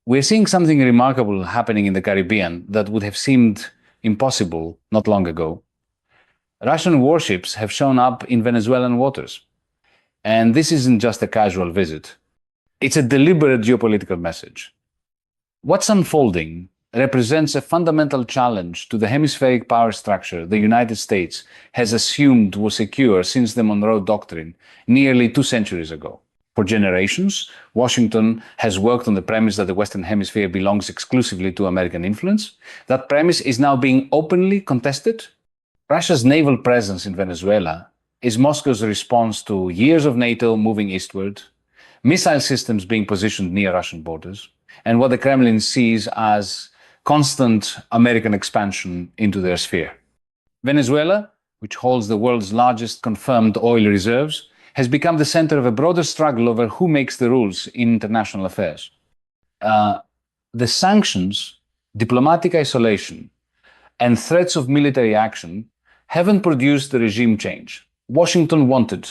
We're seeing something remarkable happening in the Caribbean that would have seemed impossible not long ago. Russian warships have shown up in Venezuelan waters. And this isn't just a casual visit. It's a deliberate geopolitical message. What's unfolding represents a fundamental challenge to the hemispheric power structure the United States has assumed was secure since the Monroe Doctrine nearly 2 centuries ago. For generations, Washington has worked on the premise that the Western Hemisphere belongs exclusively to American influence. That premise is now being openly contested. Russia's naval presence in Venezuela is Moscow's response to years of NATO moving eastward, missile systems being positioned near Russian borders, and what the Kremlin sees as constant American expansion into their sphere. Venezuela, which holds the world's largest confirmed oil reserves, has become the center of a broader struggle over who makes the rules in international affairs. The sanctions, diplomatic isolation, and threats of military action haven't produced the regime change Washington wanted.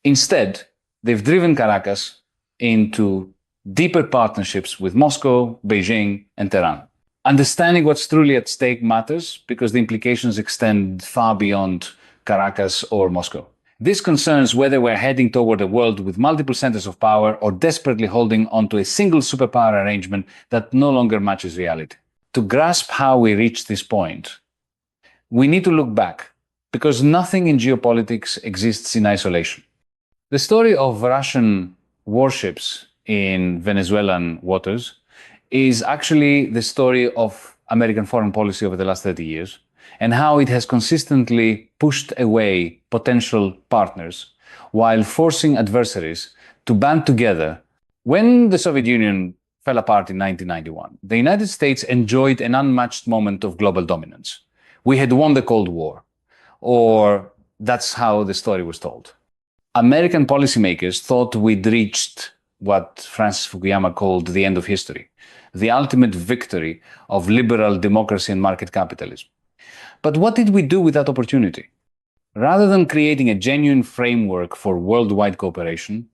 Instead, they've driven Caracas into deeper partnerships with Moscow, Beijing, and Tehran. Understanding what's truly at stake matters because the implications extend far beyond Caracas or Moscow. This concerns whether we're heading toward a world with multiple centers of power or desperately holding onto a single superpower arrangement that no longer matches reality. To grasp how we reached this point, we need to look back, because nothing in geopolitics exists in isolation. The story of Russian warships in Venezuelan waters is actually the story of American foreign policy over the last 30 years, and how it has consistently pushed away potential partners while forcing adversaries to band together. When the Soviet Union fell apart in 1991, the United States enjoyed an unmatched moment of global dominance. We had won the Cold War, or that's how the story was told. American policymakers thought we'd reached what Francis Fukuyama called the end of history, the ultimate victory of liberal democracy and market capitalism. But what did we do with that opportunity? Rather than creating a genuine framework for worldwide cooperation,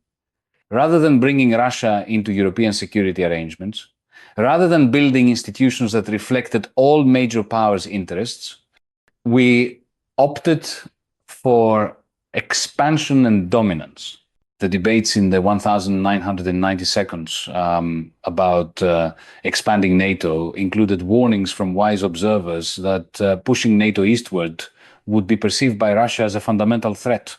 rather than bringing Russia into European security arrangements, rather than building institutions that reflected all major powers' interests, we opted for expansion and dominance. The debates in the 1990 seconds about expanding NATO included warnings from wise observers that pushing NATO eastward would be perceived by Russia as a fundamental threat.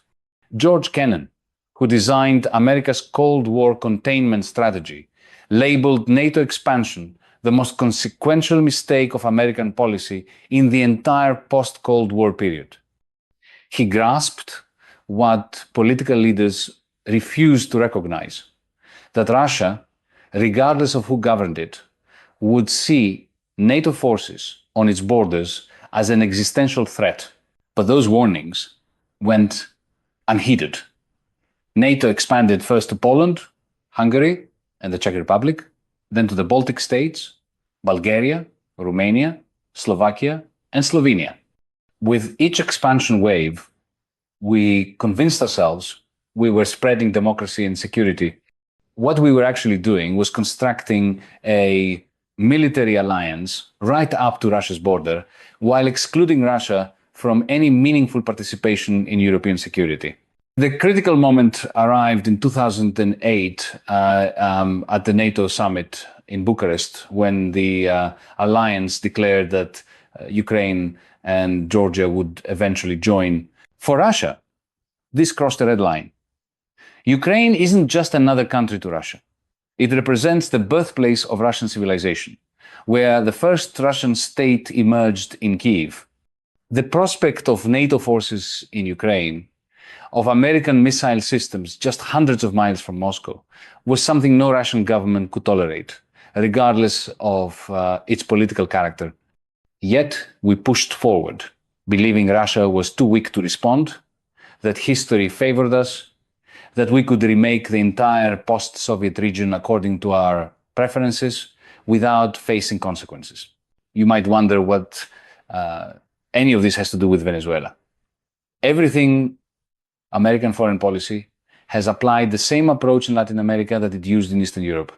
George Kennan, who designed America's Cold War containment strategy, labeled NATO expansion the most consequential mistake of American policy in the entire post-Cold War period. He grasped what political leaders refused to recognize, that Russia, regardless of who governed it, would see NATO forces on its borders as an existential threat. But those warnings went unheeded. NATO expanded first to Poland, Hungary, and the Czech Republic, then to the Baltic states, Bulgaria, Romania, Slovakia, and Slovenia. With each expansion wave, we convinced ourselves we were spreading democracy and security. What we were actually doing was constructing a military alliance right up to Russia's border, while excluding Russia from any meaningful participation in European security. The critical moment arrived in 2008 at the NATO summit in Bucharest, when the alliance declared that Ukraine and Georgia would eventually join. For Russia, this crossed a red line. Ukraine isn't just another country to Russia. It represents the birthplace of Russian civilization, where the first Russian state emerged in Kyiv. The prospect of NATO forces in Ukraine, of American missile systems just hundreds of miles from Moscow, was something no Russian government could tolerate, regardless of its political character. Yet we pushed forward, believing Russia was too weak to respond, that history favored us, that we could remake the entire post-Soviet region according to our preferences without facing consequences. You might wonder what any of this has to do with Venezuela. Everything American foreign policy has applied the same approach in Latin America that it used in Eastern Europe.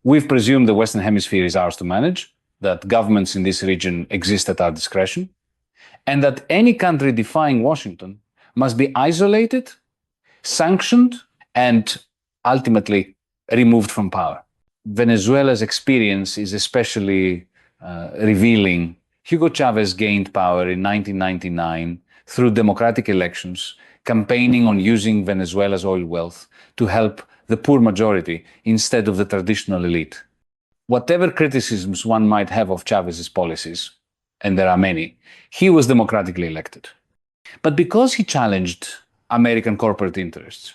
We've presumed the Western Hemisphere is ours to manage, that governments in this region exist at our discretion, and that any country defying Washington must be isolated, sanctioned, and ultimately removed from power. Venezuela's experience is especially revealing. Hugo Chavez gained power in 1999 through democratic elections, campaigning on using Venezuela's oil wealth to help the poor majority instead of the traditional elite. Whatever criticisms one might have of Chavez's policies, and there are many, he was democratically elected. But because he challenged American corporate interests,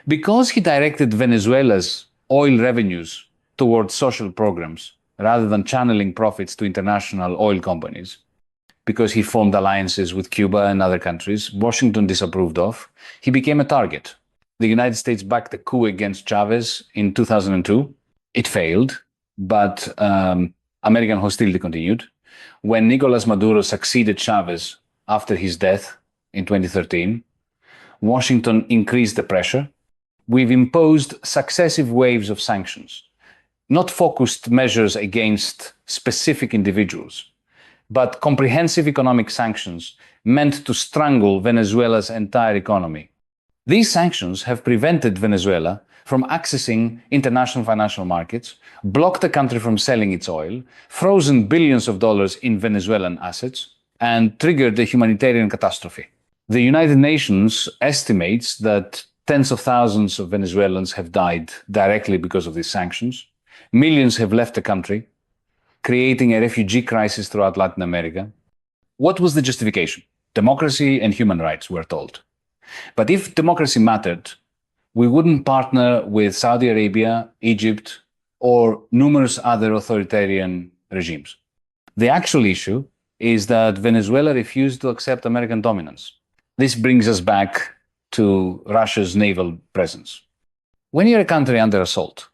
because he directed Venezuela's oil revenues towards social programs rather than channeling profits to international oil companies, because he formed alliances with Cuba and other countries Washington disapproved of, he became a target. The United States backed a coup against Chavez in 2002. It failed, but American hostility continued. When Nicolas Maduro succeeded Chavez after his death in 2013, Washington increased the pressure. We've imposed successive waves of sanctions, not focused measures against specific individuals, but comprehensive economic sanctions meant to strangle Venezuela's entire economy. These sanctions have prevented Venezuela from accessing international financial markets, blocked the country from selling its oil, frozen billions of dollars in Venezuelan assets, and triggered a humanitarian catastrophe. The United Nations estimates that tens of thousands of Venezuelans have died directly because of these sanctions. Millions have left the country, creating a refugee crisis throughout Latin America. What was the justification? Democracy and human rights, we're told. But if democracy mattered, we wouldn't partner with Saudi Arabia, Egypt, or numerous other authoritarian regimes. The actual issue is that Venezuela refused to accept American dominance. This brings us back to Russia's naval presence. When you're a country under assault,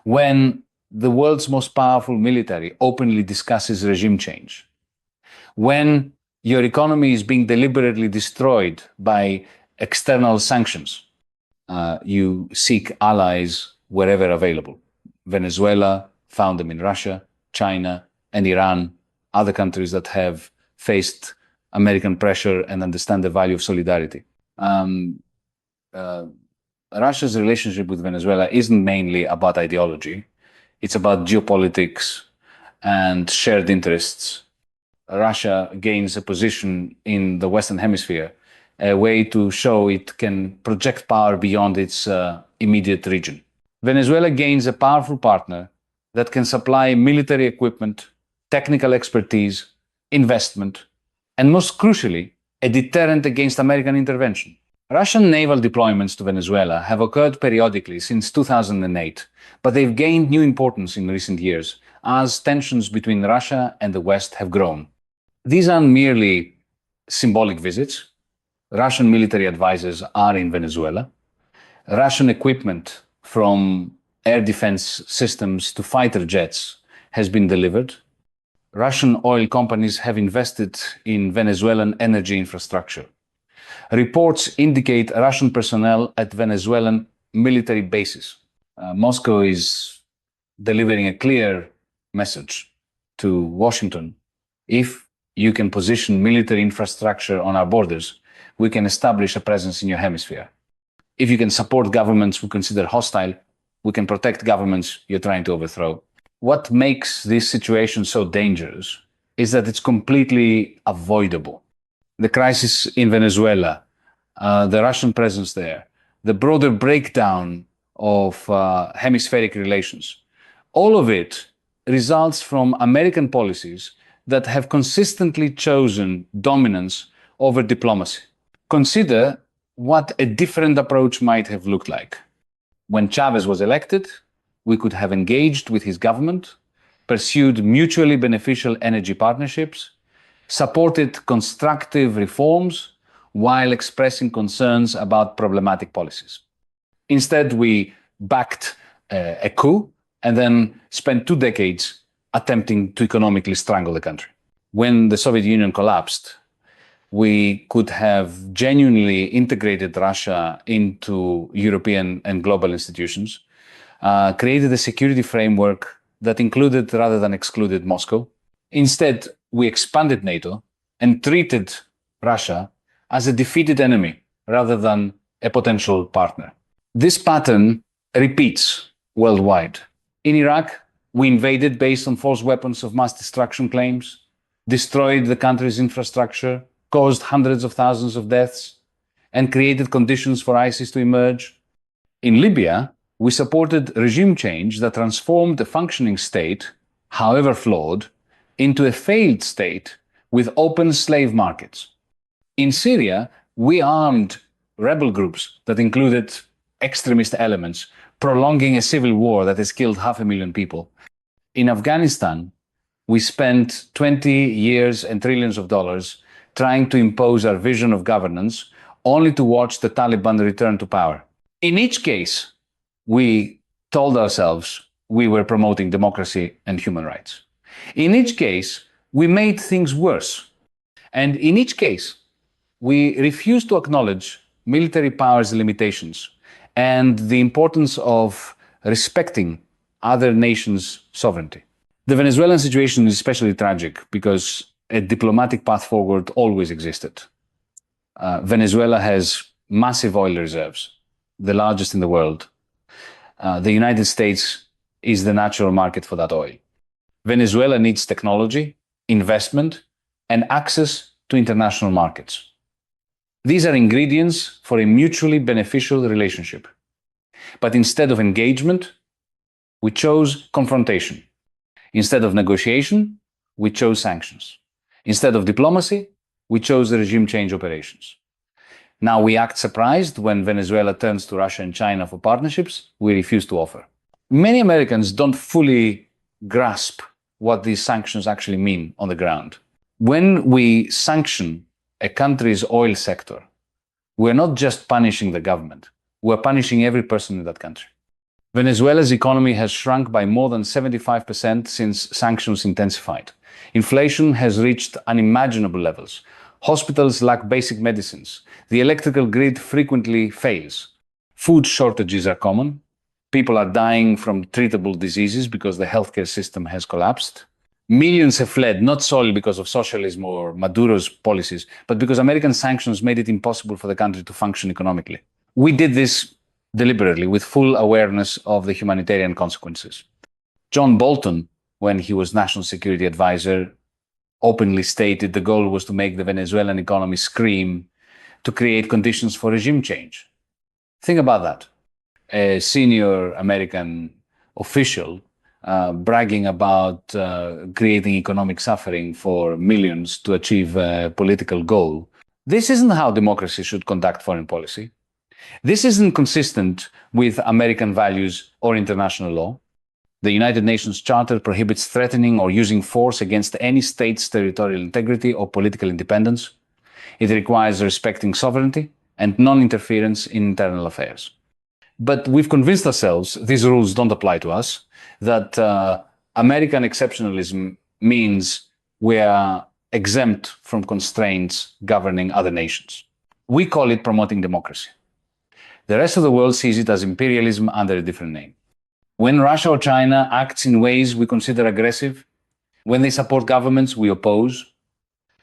when the world's most powerful military openly discusses regime change, when your economy is being deliberately destroyed by external sanctions, you seek allies wherever available. Venezuela found them in Russia, China, and Iran, other countries that have faced American pressure and understand the value of solidarity. Russia's relationship with Venezuela isn't mainly about ideology. It's about geopolitics and shared interests. Russia gains a position in the Western Hemisphere, a way to show it can project power beyond its immediate region. Venezuela gains a powerful partner that can supply military equipment, technical expertise, investment, and most crucially, a deterrent against American intervention. Russian naval deployments to Venezuela have occurred periodically since 2008, but they've gained new importance in recent years as tensions between Russia and the West have grown. These aren't merely symbolic visits. Russian military advisors are in Venezuela. Russian equipment from air defense systems to fighter jets has been delivered. Russian oil companies have invested in Venezuelan energy infrastructure. Reports indicate Russian personnel at Venezuelan military bases. Moscow is delivering a clear message to Washington. If you can position military infrastructure on our borders, we can establish a presence in your hemisphere. If you can support governments we consider hostile, we can protect governments you're trying to overthrow. What makes this situation so dangerous is that it's completely avoidable. The crisis in Venezuela, the Russian presence there, the broader breakdown of hemispheric relations, all of it results from American policies that have consistently chosen dominance over diplomacy. Consider what a different approach might have looked like. When Chavez was elected, we could have engaged with his government, pursued mutually beneficial energy partnerships, supported constructive reforms while expressing concerns about problematic policies. Instead, we backed a coup and then spent 2 decades attempting to economically strangle the country. When the Soviet Union collapsed, we could have genuinely integrated Russia into European and global institutions, created a security framework that included rather than excluded Moscow. Instead, we expanded NATO and treated Russia as a defeated enemy rather than a potential partner. This pattern repeats worldwide. In Iraq, we invaded based on false weapons of mass destruction claims, destroyed the country's infrastructure, caused hundreds of thousands of deaths, and created conditions for ISIS to emerge. In Libya, we supported regime change that transformed a functioning state, however flawed, into a failed state with open slave markets. In Syria, we armed rebel groups that included extremist elements, prolonging a civil war that has killed 500,000 people. In Afghanistan, we spent 20 years and trillions of dollars trying to impose our vision of governance, only to watch the Taliban return to power. In each case, we told ourselves we were promoting democracy and human rights. In each case, we made things worse. And in each case, we refused to acknowledge military power's limitations and the importance of respecting other nations' sovereignty. The Venezuelan situation is especially tragic because a diplomatic path forward always existed. Venezuela has massive oil reserves, the largest in the world. The United States is the natural market for that oil. Venezuela needs technology, investment, and access to international markets. These are ingredients for a mutually beneficial relationship. But instead of engagement, we chose confrontation. Instead of negotiation, we chose sanctions. Instead of diplomacy, we chose the regime change operations. Now we act surprised when Venezuela turns to Russia and China for partnerships we refuse to offer. Many Americans don't fully grasp what these sanctions actually mean on the ground. When we sanction a country's oil sector, we're not just punishing the government, we're punishing every person in that country. Venezuela's economy has shrunk by more than 75% since sanctions intensified. Inflation has reached unimaginable levels. Hospitals lack basic medicines. The electrical grid frequently fails. Food shortages are common. People are dying from treatable diseases because the healthcare system has collapsed. Millions have fled, not solely because of socialism or Maduro's policies, but because American sanctions made it impossible for the country to function economically. We did this deliberately, with full awareness of the humanitarian consequences. John Bolton, when he was National Security Advisor, openly stated the goal was to make the Venezuelan economy scream to create conditions for regime change. Think about that. A senior American official bragging about creating economic suffering for millions to achieve a political goal. This isn't how democracy should conduct foreign policy. This isn't consistent with American values or international law. The United Nations Charter prohibits threatening or using force against any state's territorial integrity or political independence. It requires respecting sovereignty and non-interference in internal affairs. But we've convinced ourselves these rules don't apply to us, that American exceptionalism means we are exempt from constraints governing other nations. We call it promoting democracy. The rest of the world sees it as imperialism under a different name. When Russia or China acts in ways we consider aggressive, when they support governments we oppose,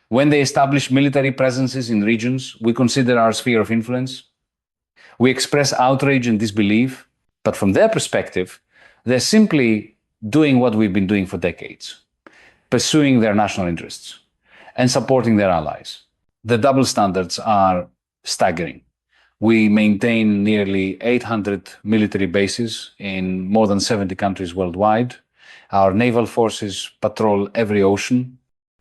when they establish military presences in regions we consider our sphere of influence, we express outrage and disbelief, but from their perspective, they're simply doing what we've been doing for decades, pursuing their national interests and supporting their allies. The double standards are staggering. We maintain nearly 800 military bases in more than 70 countries worldwide. Our naval forces patrol every ocean.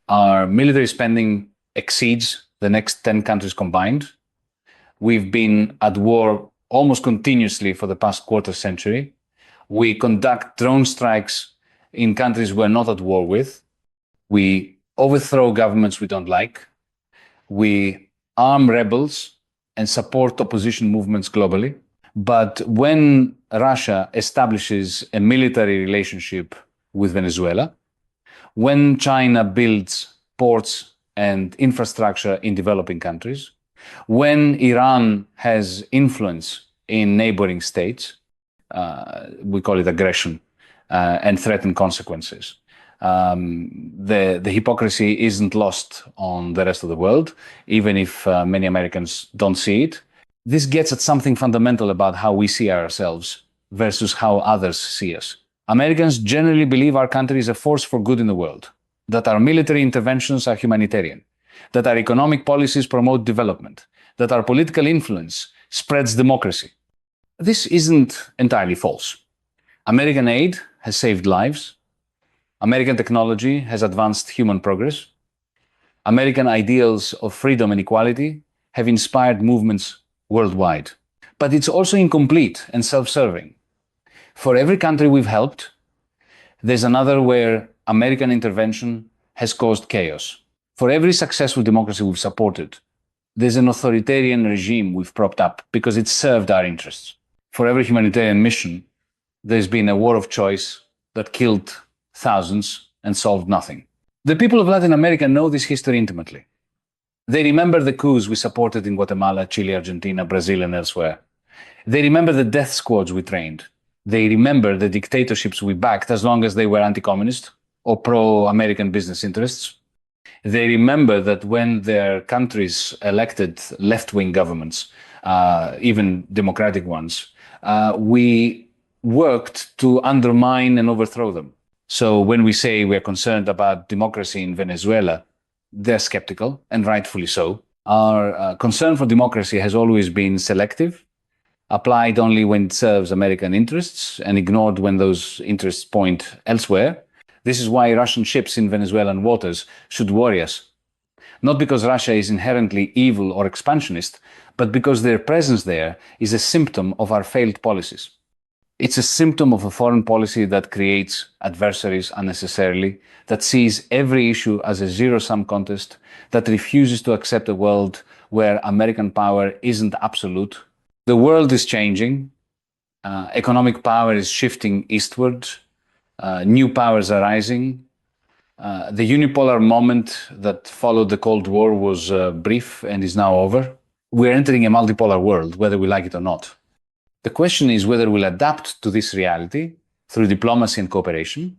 Our military spending exceeds the next 10 countries combined. We've been at war almost continuously for the past quarter century. We conduct drone strikes in countries we're not at war with. We overthrow governments we don't like. We arm rebels and support opposition movements globally. But when Russia establishes a military relationship with Venezuela, when China builds ports and infrastructure in developing countries, when Iran has influence in neighboring states, we call it aggression, and threaten consequences. The hypocrisy isn't lost on the rest of the world, even if many Americans don't see it. This gets at something fundamental about how we see ourselves versus how others see us. Americans generally believe our country is a force for good in the world, that our military interventions are humanitarian, that our economic policies promote development, that our political influence spreads democracy. This isn't entirely false. American aid has saved lives. American technology has advanced human progress. American ideals of freedom and equality have inspired movements worldwide. But it's also incomplete and self-serving. For every country we've helped, there's another where American intervention has caused chaos. For every successful democracy we've supported, there's an authoritarian regime we've propped up because it served our interests. For every humanitarian mission, there's been a war of choice that killed thousands and solved nothing. The people of Latin America know this history intimately. They remember the coups we supported in Guatemala, Chile, Argentina, Brazil, and elsewhere. They remember the death squads we trained. They remember the dictatorships we backed as long as they were anti-communist or pro-American business interests. They remember that when their countries elected left-wing governments, even democratic ones, we worked to undermine and overthrow them. So when we say we're concerned about democracy in Venezuela, they're skeptical, and rightfully so. Our concern for democracy has always been selective, applied only when it serves American interests, and ignored when those interests point elsewhere. This is why Russian ships in Venezuelan waters should worry us. Not because Russia is inherently evil or expansionist, but because their presence there is a symptom of our failed policies. It's a symptom of a foreign policy that creates adversaries unnecessarily, that sees every issue as a zero-sum contest, that refuses to accept a world where American power isn't absolute. The world is changing. Economic power is shifting eastward. New powers are rising. The unipolar moment that followed the Cold War was brief and is now over. We're entering a multipolar world, whether we like it or not. The question is whether we'll adapt to this reality through diplomacy and cooperation,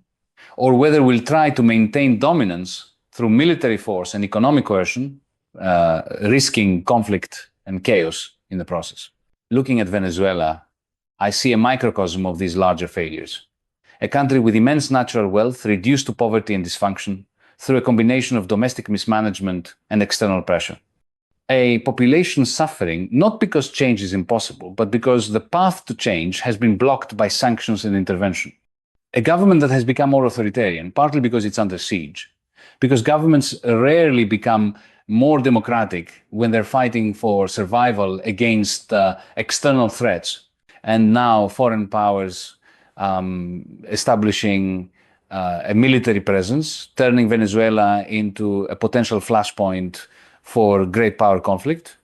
or whether we'll try to maintain dominance through military force and economic coercion, risking conflict and chaos in the process. Looking at Venezuela, I see a microcosm of these larger failures. A country with immense natural wealth reduced to poverty and dysfunction through a combination of domestic mismanagement and external pressure. A population suffering not because change is impossible, but because the path to change has been blocked by sanctions and intervention. A government that has become more authoritarian, partly because it's under siege, because governments rarely become more democratic when they're fighting for survival against external threats, and now foreign powers establishing a military presence, turning Venezuela into a potential flashpoint for great power conflict,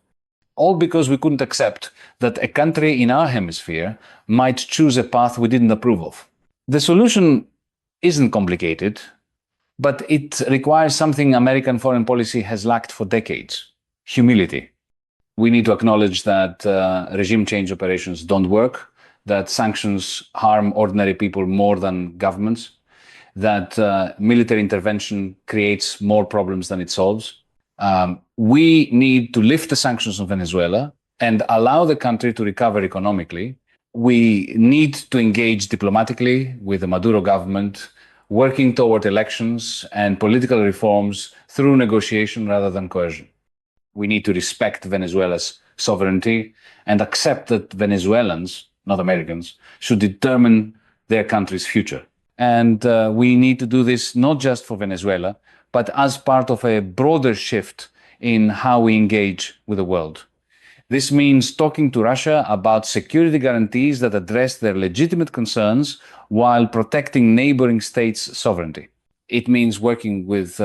all because we couldn't accept that a country in our hemisphere might choose a path we didn't approve of. The solution isn't complicated, but it requires something American foreign policy has lacked for decades: humility. We need to acknowledge that regime change operations don't work, that sanctions harm ordinary people more than governments, that military intervention creates more problems than it solves. We need to lift the sanctions on Venezuela and allow the country to recover economically. We need to engage diplomatically with the Maduro government, working toward elections and political reforms through negotiation rather than coercion. We need to respect Venezuela's sovereignty and accept that Venezuelans, not Americans, should determine their country's future. And we need to do this not just for Venezuela, but as part of a broader shift in how we engage with the world. This means talking to Russia about security guarantees that address their legitimate concerns while protecting neighboring states' sovereignty. It means working with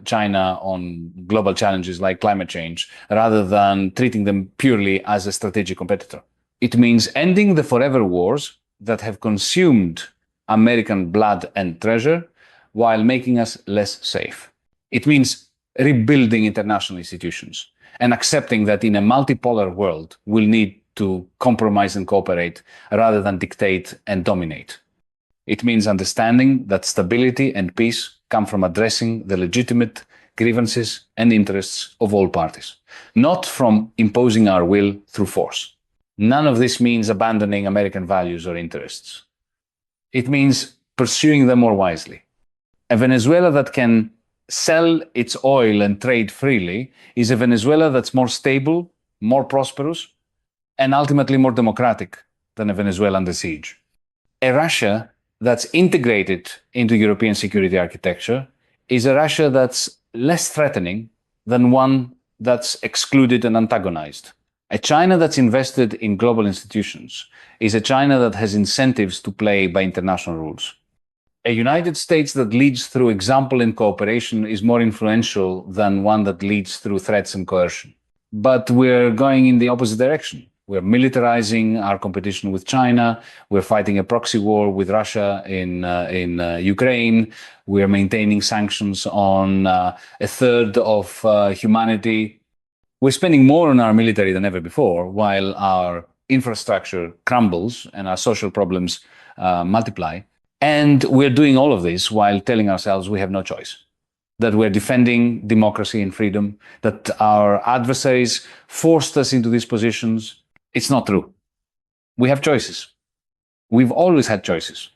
China on global challenges like climate change, rather than treating them purely as a strategic competitor. It means ending the forever wars that have consumed American blood and treasure while making us less safe. It means rebuilding international institutions and accepting that in a multipolar world, we'll need to compromise and cooperate rather than dictate and dominate. It means understanding that stability and peace come from addressing the legitimate grievances and interests of all parties, not from imposing our will through force. None of this means abandoning American values or interests. It means pursuing them more wisely. A Venezuela that can sell its oil and trade freely is a Venezuela that's more stable, more prosperous, and ultimately more democratic than a Venezuela under siege. A Russia that's integrated into European security architecture is a Russia that's less threatening than one that's excluded and antagonized. A China that's invested in global institutions is a China that has incentives to play by international rules. A United States that leads through example and cooperation is more influential than one that leads through threats and coercion. But we're going in the opposite direction. We're militarizing our competition with China. We're fighting a proxy war with Russia in Ukraine. We're maintaining sanctions on a third of humanity. We're spending more on our military than ever before, while our infrastructure crumbles and our social problems multiply. And we're doing all of this while telling ourselves we have no choice, that we're defending democracy and freedom, that our adversaries forced us into these positions. It's not true. We have choices. We've always had choices.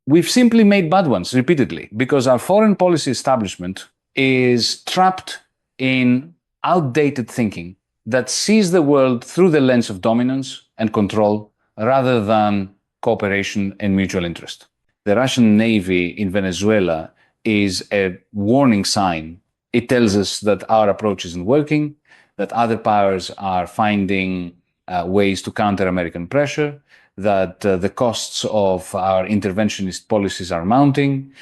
We've simply made bad ones repeatedly because our foreign policy establishment is trapped in outdated thinking that sees the world through the lens of dominance and control rather than cooperation and mutual interest. The Russian Navy in Venezuela is a warning sign. It tells us that our approach isn't working, that other powers are finding ways to counter American pressure, that the costs of our interventionist policies are mounting.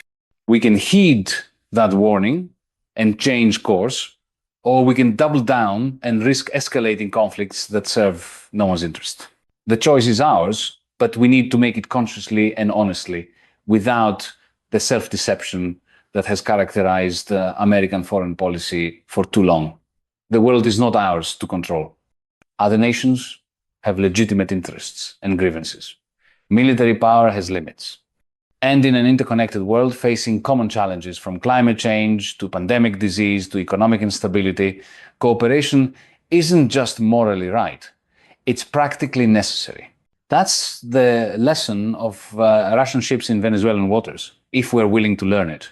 We can heed that warning and change course, or we can double down and risk escalating conflicts that serve no one's interest. The choice is ours, but we need to make it consciously and honestly, without the self-deception that has characterized American foreign policy for too long. The world is not ours to control. Other nations have legitimate interests and grievances. Military power has limits. And in an interconnected world facing common challenges from climate change to pandemic disease to economic instability, cooperation isn't just morally right, it's practically necessary. That's the lesson of Russian ships in Venezuelan waters, if we're willing to learn it.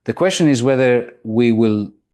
The question is whether we will